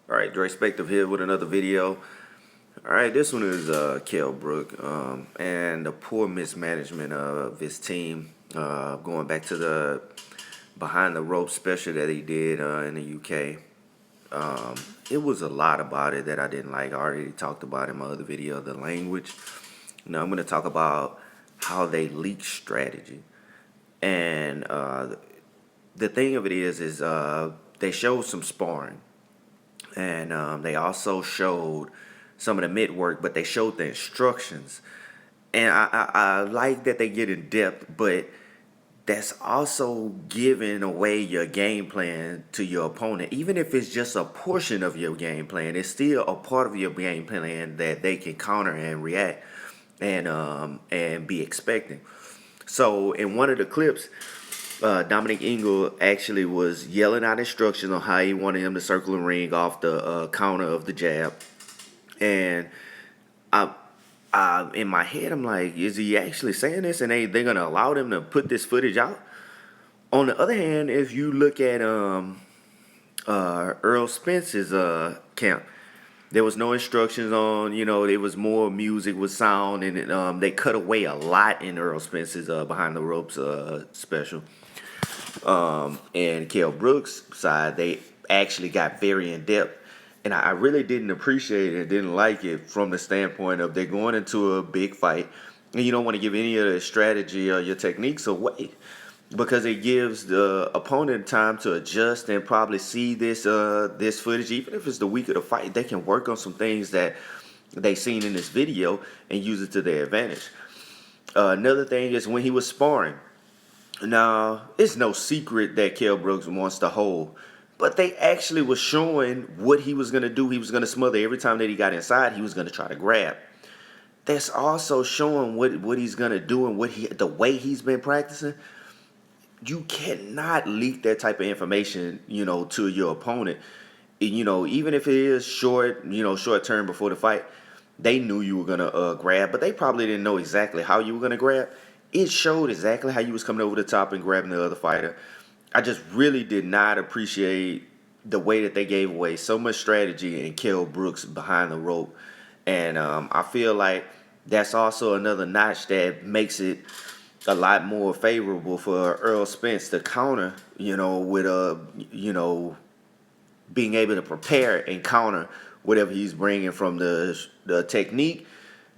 All right, Perspective here with another video. All right, this one is Kell Brook and the poor mismanagement of his team. Going back to the behind the rope special that he did in the UK. It was a lot about it that I didn't like. I already talked about in my other video, the language. Now I'm going to talk about how they leak strategy. And the thing of it is they showed some sparring. And they also showed some of the mid work, but they showed the instructions. And I like that they get in depth, but that's also giving away your game plan to your opponent. Even if it's just a portion of your game plan, it's still a part of your game plan that they can counter and react and be expecting. So in one of the clips, Dominic Ingle actually was yelling out instructions on how he wanted him to circle the ring off the counter of the jab. And in my head, I'm like, is he actually saying this? And they're going to allow them to put this footage out? On the other hand, if you look at Errol Spence's camp, there was no instructions on, it was more music with sound, and they cut away a lot in Errol Spence's Behind the Ropes special. And Kell Brook's side, they actually got very in-depth. And I really didn't appreciate it, didn't like it from the standpoint of they're going into a big fight, and you don't want to give any of the strategy or your techniques away, because it gives the opponent time to adjust and probably see this footage. Even if it's the week of the fight, they can work on some things that they seen in this video and use it to their advantage. Another thing is when he was sparring. Now, it's no secret that Kell Brooks wants to hold, but they actually was showing what he was going to do. He was going to smother every time that he got inside. He was going to try to grab. That's also showing what he's going to do and the way he's been practicing. You cannot leak that type of information, to your opponent. Even if it is short term before the fight, they knew you were going to grab, but they probably didn't know exactly how you were going to grab. It showed exactly how you was coming over the top and grabbing the other fighter. I just really did not appreciate the way that they gave away so much strategy in Kell Brook's Behind the Rope. And I feel like that's also another notch that makes it a lot more favorable for Errol Spence to counter, with being able to prepare and counter whatever he's bringing from the technique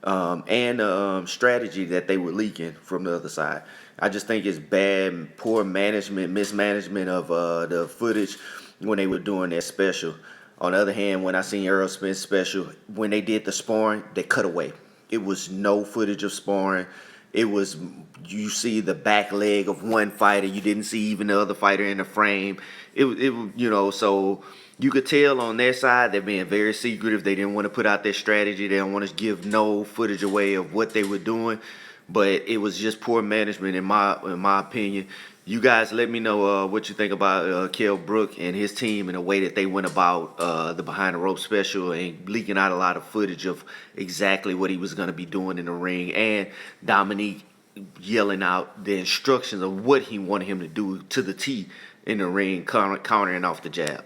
and strategy that they were leaking from the other side. I just think it's bad, poor mismanagement of the footage when they were doing their special. On the other hand, when I seen Errol Spence special, when they did the sparring, they cut away. It was no footage of sparring. It was, you see the back leg of one fighter. You didn't see even the other fighter in the frame. So you could tell on their side they're being very secretive. They didn't want to put out their strategy. They don't want to give no footage away of what they were doing. But it was just poor management in my opinion. You guys let me know what you think about Kell Brook and his team and the way that they went about the Behind the Rope special and leaking out a lot of footage of exactly what he was going to be doing in the ring, and Dominique yelling out the instructions of what he wanted him to do to the T in the ring, countering off the jab.